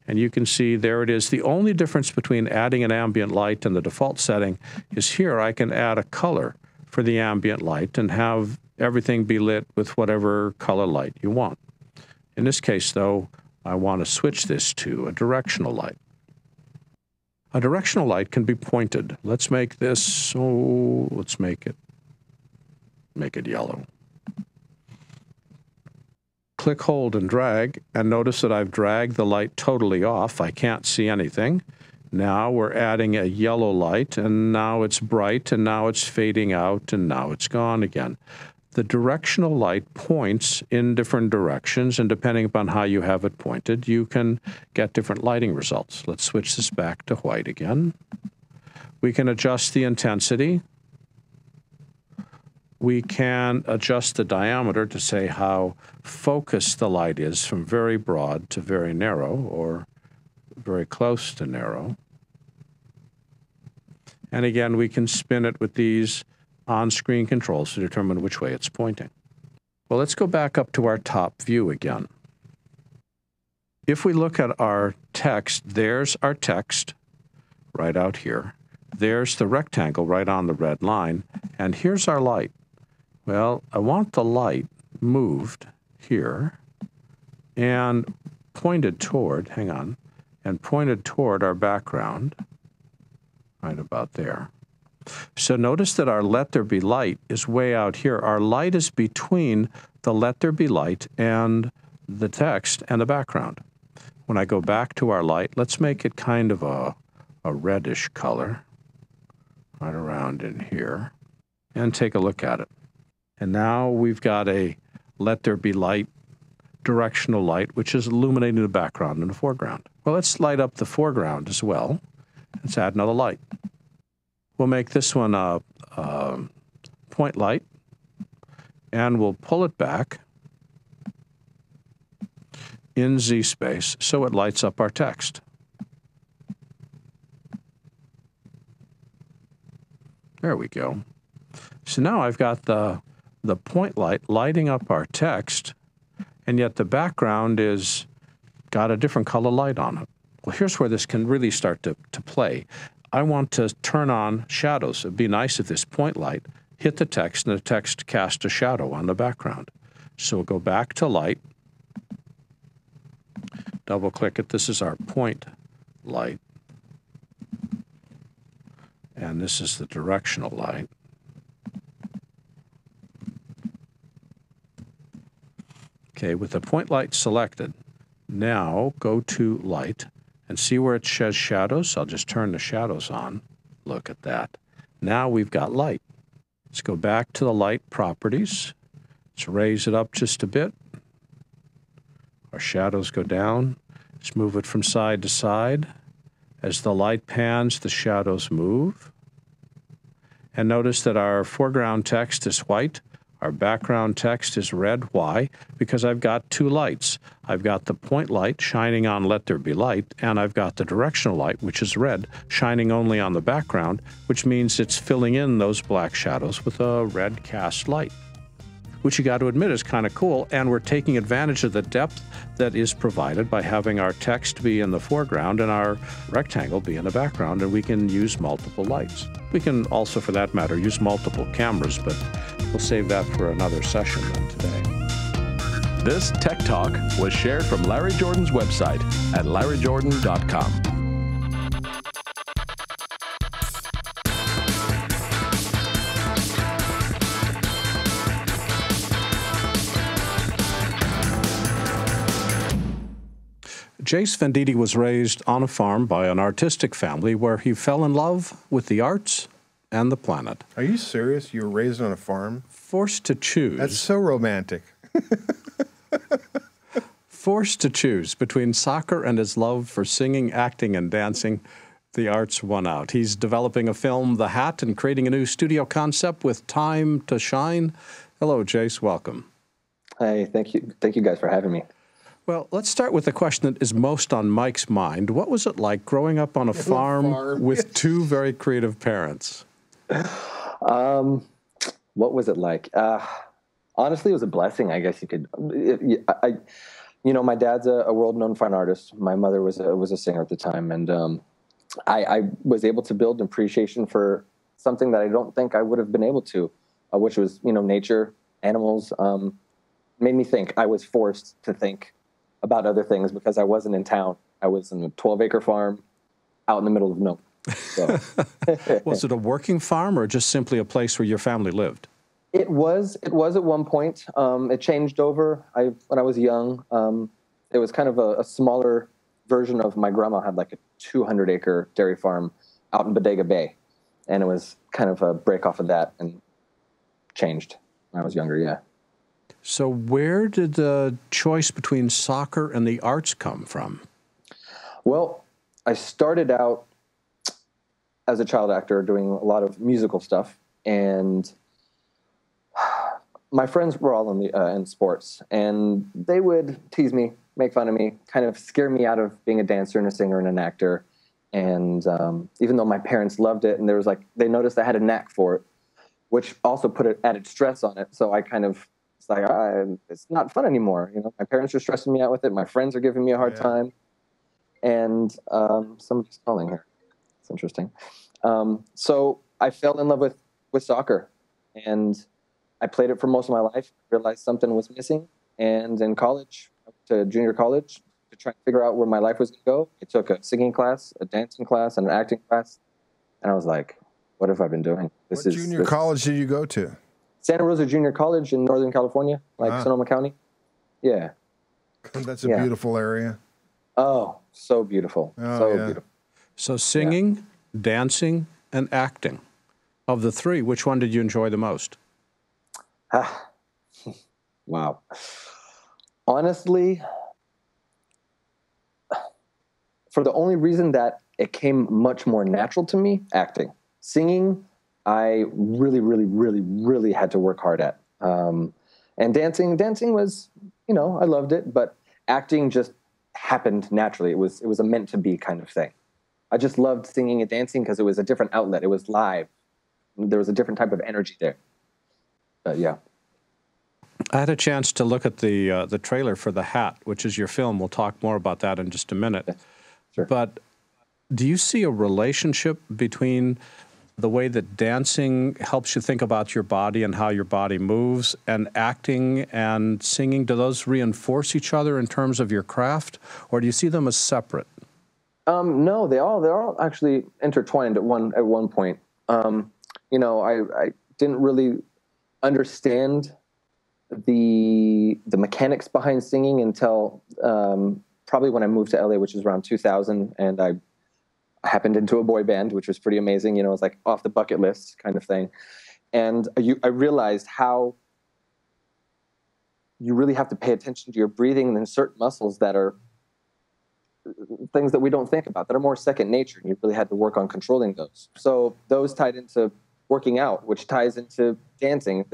and you can see there it is. The only difference between adding an ambient light and the default setting is here I can add a color for the ambient light and have everything be lit with whatever color light you want. In this case, though, I want to switch this to a directional light. A directional light can be pointed. Let's make this, let's make it yellow. Click, hold, and drag, and notice that I've dragged the light totally off. I can't see anything. Now we're adding a yellow light, and now it's bright, and now it's fading out, and now it's gone again. The directional light points in different directions, and depending upon how you have it pointed, you can get different lighting results. Let's switch this back to white again. We can adjust the intensity. We can adjust the diameter to say how focused the light is from very broad to very narrow, or very close to narrow. And again, we can spin it with these on-screen controls to determine which way it's pointing. Well, let's go back up to our top view again. If we look at our text, there's our text right out here. There's the rectangle right on the red line, and here's our light. Well, I want the light moved here and pointed toward, and pointed toward our background, right about there. So notice that our let there be light is way out here. Our light is between the let there be light and the text and the background. When I go back to our light, let's make it kind of a reddish color, right around in here, and take a look at it. And now we've got a let there be light, directional light, which is illuminating the background and the foreground. Well, let's light up the foreground as well. Let's add another light. We'll make this one a point light, and we'll pull it back in Z space so it lights up our text. There we go. So now I've got the point light lighting up our text, and yet the background is got a different color light on it. Well, here's where this can really start to play. I want to turn on shadows. It'd be nice if this point light hit the text and the text cast a shadow on the background. So we'll go back to light, Double click it. This is our point light. And this is the directional light. Okay, with the point light selected, now go to light and see where it says shadows. I'll just turn the shadows on. Look at that. Now we've got light. Let's go back to the light properties. Let's raise it up just a bit. Our shadows go down. Let's move it from side to side. As the light pans, the shadows move. And notice that our foreground text is white. Our background text is red. Why? Because I've got two lights. I've got the point light shining on Let There Be Light, and I've got the directional light, which is red, shining only on the background, which means it's filling in those black shadows with a red cast light, which you got to admit is kind of cool, and we're taking advantage of the depth that is provided by having our text be in the foreground and our rectangle be in the background, and we can use multiple lights. We can also, for that matter, use multiple cameras, but we'll save that for another session then today. This Tech Talk was shared from Larry Jordan's website at larryjordan.com. Jace Venditti was raised on a farm by an artistic family where he fell in love with the arts and the planet. Are you serious? You were raised on a farm? Forced to choose. That's so romantic. Forced to choose between soccer and his love for singing, acting, and dancing, the arts won out. He's developing a film, The Hat, and creating a new studio concept with time to shine. Hello, Jace. Welcome. Hey, thank you. Thank you guys for having me. Well, let's start with the question that is most on Mike's mind. What was it like growing up on a farm with two very creative parents? What was it like? Honestly, it was a blessing, I guess you could. My dad's a world-known fine artist. My mother was a singer at the time, and I was able to build an appreciation for something that I don't think I would have been able to, which was, nature, animals. Made me think. I was forced to think about other things because I wasn't in town. I was in a 12-acre farm out in the middle of nowhere. So. Was it a working farm or just simply a place where your family lived? It was at one point. It changed over. When I was young, it was kind of a smaller version of my grandma had like a 200-acre dairy farm out in Bodega Bay. And it was kind of a break off of that and changed when I was younger, yeah. So where did the choice between soccer and the arts come from? Well, I started out as a child actor doing a lot of musical stuff, and my friends were all in sports, and they would tease me, make fun of me, kind of scare me out of being a dancer and a singer and an actor. And even though my parents loved it, and they noticed I had a knack for it, which also put added stress on it. So I kind of, it's like, it's not fun anymore. My parents are stressing me out with it. My friends are giving me a hard time. And somebody's calling here. It's interesting. So I fell in love with soccer, and I played it for most of my life. Realized something was missing. And in college, I went to junior college to try and figure out where my life was going to go. I took a singing class, a dancing class, and an acting class. And I was like, what have I been doing? What junior college did you go to? Santa Rosa Junior College in Northern California, Sonoma County. Yeah. That's a beautiful area. Oh, so beautiful. Beautiful. So singing, dancing, and acting. Of the three, which one did you enjoy the most? Wow. Honestly, for the only reason that it came much more natural to me, acting. Singing, I really, really, really, really had to work hard at. And dancing was, I loved it, but acting just happened naturally. It was a meant to be kind of thing. I just loved singing and dancing because it was a different outlet. It was live. There was a different type of energy there. But yeah. I had a chance to look at the trailer for The Hat, which is your film. We'll talk more about that in just a minute. Sure. But do you see a relationship between the way that dancing helps you think about your body and how your body moves, and acting and singing, do those reinforce each other in terms of your craft, or do you see them as separate? No, they're all actually intertwined at one point. You know, I didn't really understand the mechanics behind singing until probably when I moved to LA, which is around 2000, and I happened into a boy band, which was pretty amazing. You know, it's like off the bucket list kind of thing. And I realized how you really have to pay attention to your breathing and certain muscles that are things that we don't think about, that are more second nature. And you really had to work on controlling those. So those tied into working out, which ties into dancing.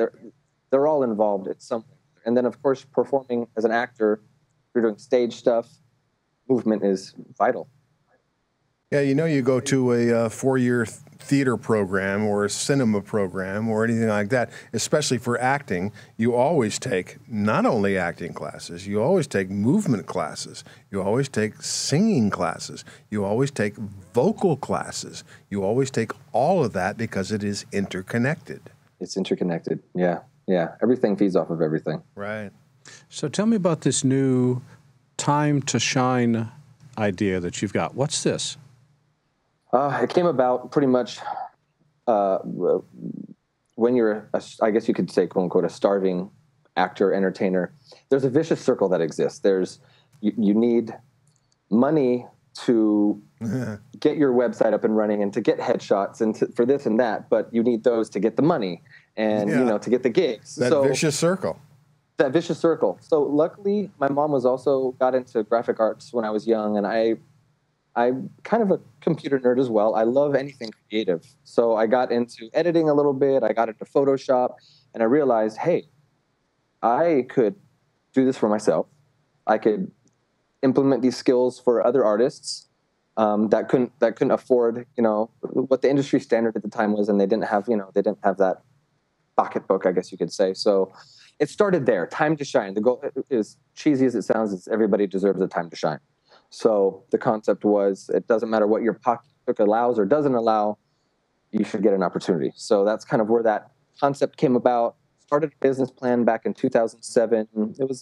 They're all involved in some way. And then, of course, performing as an actor, if you're doing stage stuff, movement is vital. Yeah, you know, you go to a four-year theater program or a cinema program or anything like that, especially for acting, you always take not only acting classes, you always take movement classes, you always take singing classes, you always take vocal classes, you always take all of that because it is interconnected. It's interconnected, yeah. Yeah, everything feeds off of everything. Right. So tell me about this new time to shine idea that you've got. What's this? It came about pretty much when you're, I guess you could say, quote unquote, a starving actor, entertainer. There's a vicious circle that exists. You need money to get your website up and running and to get headshots and for this and that, but you need those to get the money and, you know, to get the gigs. That vicious circle. That vicious circle. So luckily, my mom got into graphic arts when I was young, and I'm kind of a computer nerd as well. I love anything creative. So I got into editing a little bit. I got into Photoshop, and I realized, hey, I could do this for myself. I could implement these skills for other artists that couldn't afford, you know, what the industry standard at the time was, and they didn't have that pocketbook, I guess you could say. So it started there. Time to shine. The goal, as cheesy as it sounds, is everybody deserves a time to shine. So the concept was, it doesn't matter what your pocketbook allows or doesn't allow, you should get an opportunity. So that's kind of where that concept came about. Started a business plan back in 2007. It was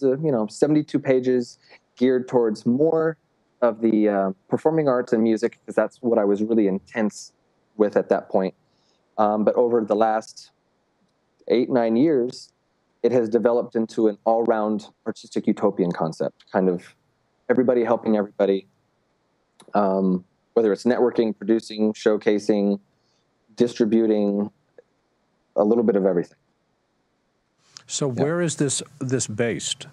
72 pages geared towards more of the performing arts and music, because that's what I was really intense with at that point. But over the last 8-9 years, it has developed into an all-round artistic utopian concept, kind of everybody helping everybody, whether it's networking, producing, showcasing, distributing, a little bit of everything. So where is this based?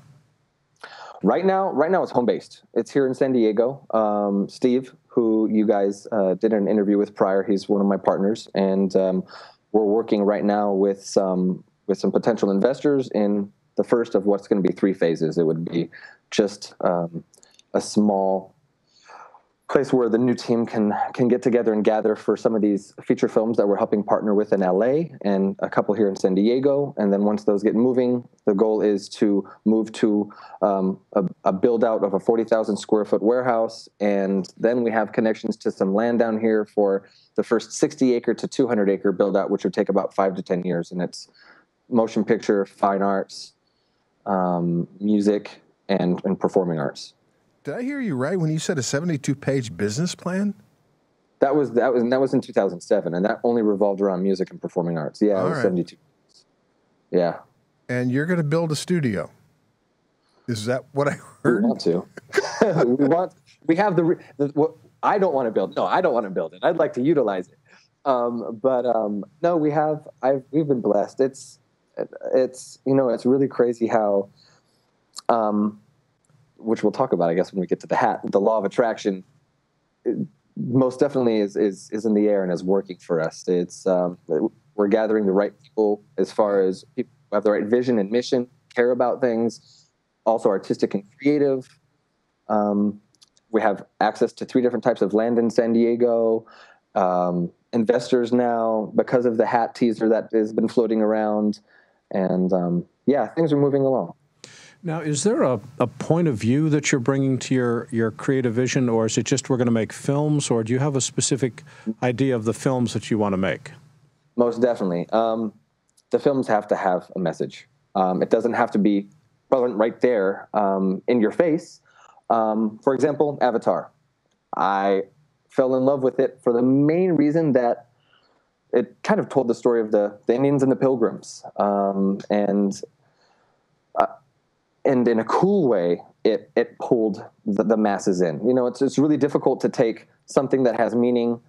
Right now it's home-based. It's here in San Diego. Steve, who you guys did an interview with prior, he's one of my partners, and we're working right now with some potential investors in the first of what's going to be 3 phases. It would be just a small place where the new team can get together and gather for some of these feature films that we're helping partner with in LA and a couple here in San Diego. And then once those get moving, the goal is to move to a build out of a 40,000 square foot warehouse. And then we have connections to some land down here for the first 60 acre to 200 acre build out, which would take about 5 to 10 years. And it's motion picture, fine arts, music, and performing arts. Did I hear you right when you said a 72-page business plan? That was in 2007, and that only revolved around music and performing arts. Yeah, it was 72. Yeah. And you're going to build a studio. Is that what I heard? We want to. We have I don't want to build. No, I don't want to build it. I'd like to utilize it. No, we've been blessed. It's really crazy how, which we'll talk about, I guess, when we get to the hat. The law of attraction most definitely is in the air and is working for us. It's we're gathering the right people as far as people who have the right vision and mission, care about things, also artistic and creative. We have access to 3 different types of land in San Diego. Investors now, because of the hat teaser that has been floating around. And things are moving along. Now, is there a point of view that you're bringing to your creative vision, or is it just we're going to make films, or do you have a specific idea of the films that you want to make? Most definitely. The films have to have a message. It doesn't have to be relevant right there in your face. For example, Avatar. I fell in love with it for the main reason that it kind of told the story of the Indians and the Pilgrims. And in a cool way, it pulled the masses in. You know, it's really difficult to take something that has meaning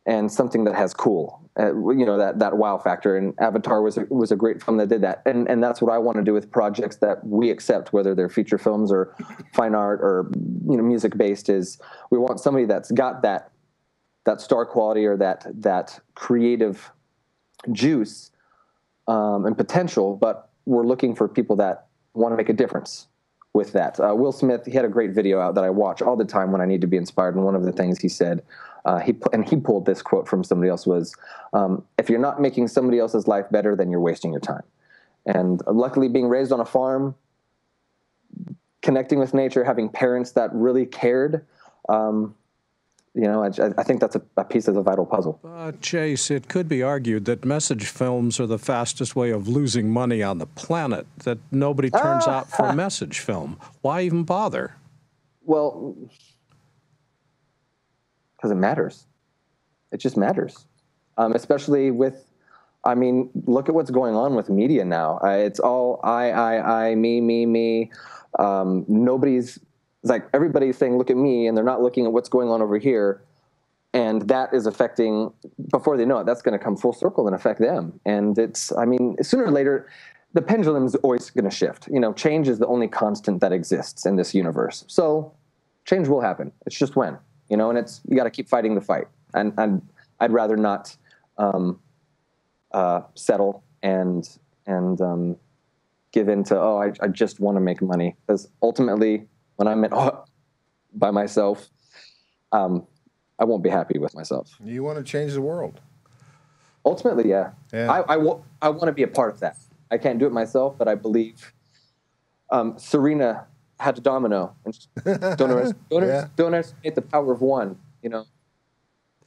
and something that has cool. You know, that wow factor. And Avatar was a great film that did that. And that's what I want to do with projects that we accept, whether they're feature films or fine art or, you know, music based. Is we want somebody that's got that star quality or that creative juice and potential, but we're looking for people that want to make a difference with that. Will Smith, he had a great video out that I watch all the time when I need to be inspired, and one of the things he said, he pulled this quote from somebody else, was, if you're not making somebody else's life better, then you're wasting your time. And luckily, being raised on a farm, connecting with nature, having parents that really cared, you know, I think that's a piece of the vital puzzle. Chase, it could be argued that message films are the fastest way of losing money on the planet, that nobody turns out for a message film. Why even bother? Well, because it matters. It just matters. Especially with, I mean, look at what's going on with media now. It's all I, me. Nobody's... It's like everybody's saying, look at me, and they're not looking at what's going on over here. And that is affecting, before they know it, that's going to come full circle and affect them. And it's, I mean, sooner or later, the pendulum is always going to shift. You know, change is the only constant that exists in this universe. So change will happen. It's just when, you know, and it's, you got to keep fighting the fight. And I'd rather not settle and give in to, I just want to make money. Because ultimately, when I'm by myself, I won't be happy with myself. You want to change the world. Ultimately, yeah. I want to be a part of that. I can't do it myself, but I believe Serena had a domino. And don't underestimate the power of one, you know.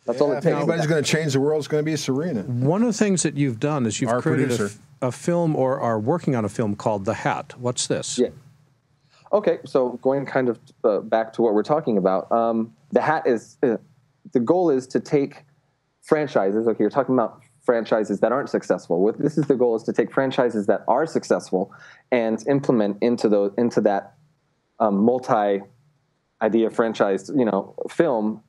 That's all it takes. If anybody's going to change the world, it's going to be Serena. One of the things that you've done is you've created a film, or are working on a film called The Hat. What's this? Yeah. Okay, so going kind of back to what we're talking about, The Hat is, the goal is to take franchises, okay, you're talking about franchises that aren't successful. The goal is to take franchises that are successful and implement into that multi-idea franchise, you know, film,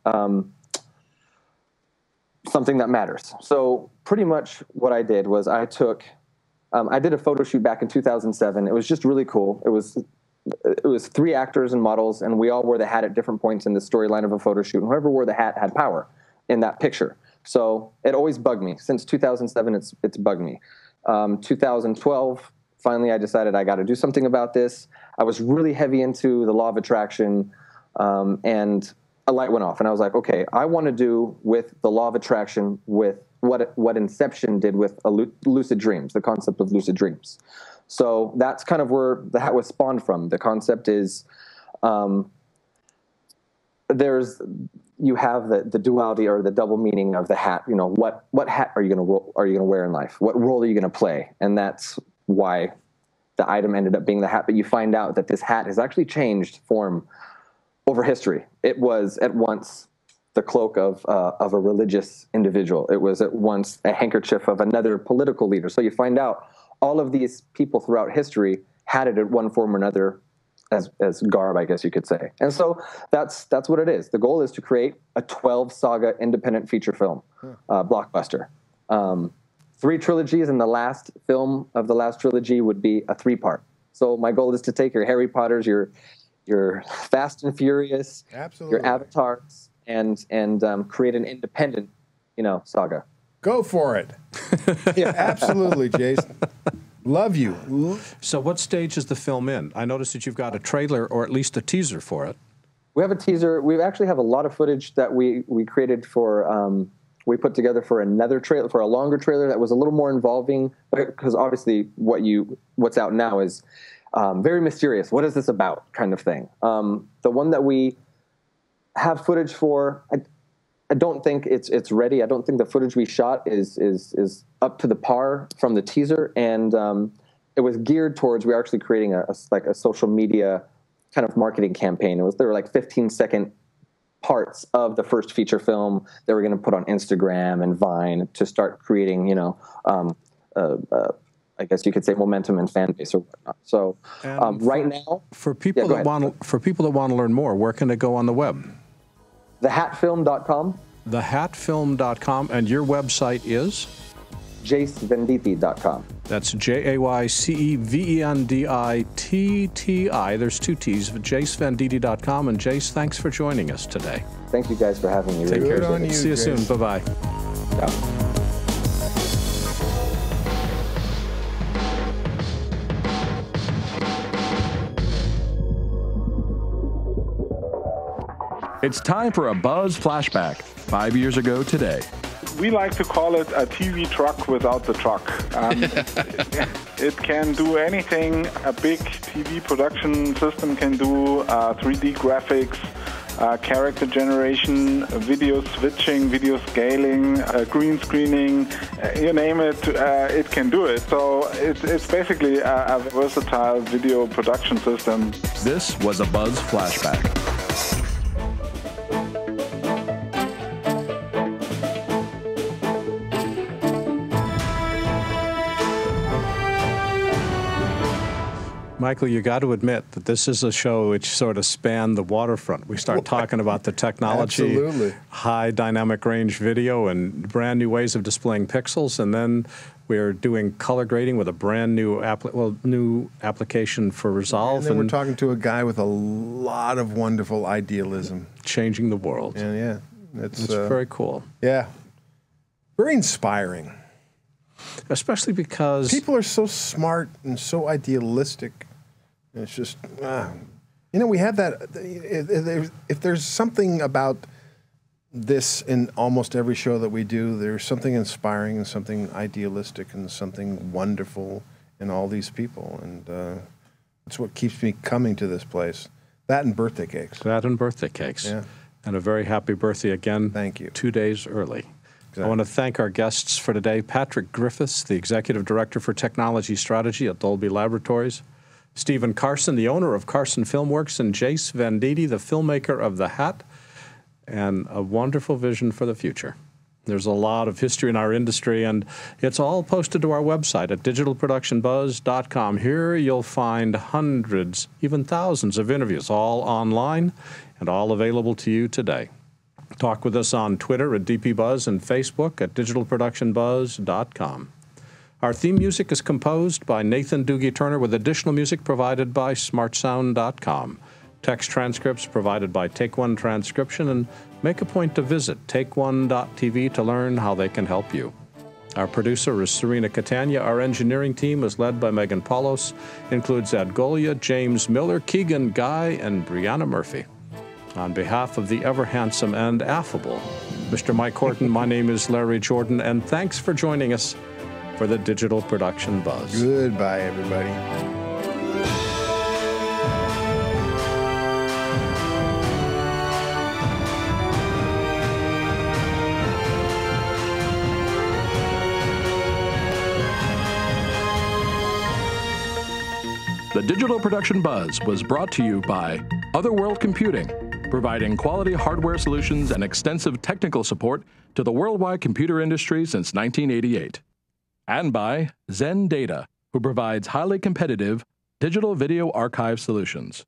something that matters. So pretty much what I did was I did a photo shoot back in 2007. It was just really cool. It was 3 actors and models, and we all wore the hat at different points in the storyline of a photo shoot. And whoever wore the hat had power in that picture. So it always bugged me. Since 2007, it's bugged me. 2012, finally, I decided I got to do something about this. I was really heavy into the law of attraction, and a light went off. And I was like, okay, I want to do with the law of attraction with what Inception did with lucid dreams, the concept of lucid dreams. So that's kind of where the hat was spawned from. The concept is you have the duality or the double meaning of the hat. You know, what hat are you going to wear in life? What role are you going to play? And that's why the item ended up being the hat. But you find out that this hat has actually changed form over history. It was at once the cloak of a religious individual. It was at once a handkerchief of another political leader. So you find out all of these people throughout history had it in one form or another as garb, I guess you could say. And so that's what it is. The goal is to create a 12-saga independent feature film, blockbuster. 3 trilogies, and the last film of the last trilogy would be a 3-part. So my goal is to take your Harry Potters, your Fast and Furious, your Avatars, and create an independent, saga. Go for it. Yeah, absolutely, Jason. Love you. So what stage is the film in? I noticed that you've got a trailer, or at least a teaser for it. We have a teaser. We actually have a lot of footage that we created for, we put together for another trailer, for a longer trailer that was a little more involving, because obviously what's out now is very mysterious. What is this about? Kind of thing. The one that we have footage for, I don't think it's ready. I don't think the footage we shot is up to the par from the teaser, and it was geared towards, we were actually creating a social media kind of marketing campaign. There were like 15-second parts of the first feature film that we're going to put on Instagram and Vine to start creating, I guess you could say momentum and fan base or whatnot. So right now, for people that want to learn more, where can they go on the web? Thehatfilm.com. Thehatfilm.com, and your website is? JaceVenditti.com. That's JaceVenditti. There's 2 T's, JaceVenditti.com. And Jace, thanks for joining us today. Thank you guys for having me. Take care. See you soon. Bye-bye. Yeah. It's time for a BuZZ flashback. 5 years ago today. We like to call it a TV truck without the truck. It can do anything a big TV production system can do, 3D graphics, character generation, video switching, video scaling, green screening, you name it, it can do it. So it's basically a versatile video production system. This was a BuZZ flashback. Michael, you got to admit that this is a show which sort of spanned the waterfront. We start talking about the technology, Absolutely. High dynamic range video and brand new ways of displaying pixels, and then we're doing color grading with a brand new new application for Resolve. And then we're talking to a guy with a lot of wonderful idealism. Changing the world. Yeah, it's very cool. Yeah, very inspiring. Especially because people are so smart and so idealistic. It's just, we have that. If there's something about this in almost every show that we do, there's something inspiring and something idealistic and something wonderful in all these people. And it's what keeps me coming to this place. That and birthday cakes. That and birthday cakes. Yeah. And a very happy birthday again. Thank you. 2 days early. Exactly. I want to thank our guests for today, Patrick Griffis, the Executive Director for Technology Strategy at Dolby Laboratories, Stephen Carson, the owner of Carson Filmworks, and Jace Venditti, the filmmaker of The Hat, and a wonderful vision for the future. There's a lot of history in our industry, and it's all posted to our website at digitalproductionbuzz.com. Here you'll find hundreds, even thousands of interviews, all online and all available to you today. Talk with us on Twitter at DPBuzz and Facebook at digitalproductionbuzz.com. Our theme music is composed by Nathan Doogie Turner with additional music provided by smartsound.com. Text transcripts provided by Take One Transcription, and make a point to visit takeone.tv to learn how they can help you. Our producer is Serena Catania. Our engineering team is led by Megan Paulos, includes Ed Golia, James Miller, Keegan Guy, and Brianna Murphy. On behalf of the ever-handsome and affable Mr. Mike Horton, my name is Larry Jordan, and thanks for joining us for the Digital Production Buzz. Goodbye, everybody. The Digital Production Buzz was brought to you by Otherworld Computing, providing quality hardware solutions and extensive technical support to the worldwide computer industry since 1988. And by Zen Data, who provides highly competitive digital video archive solutions.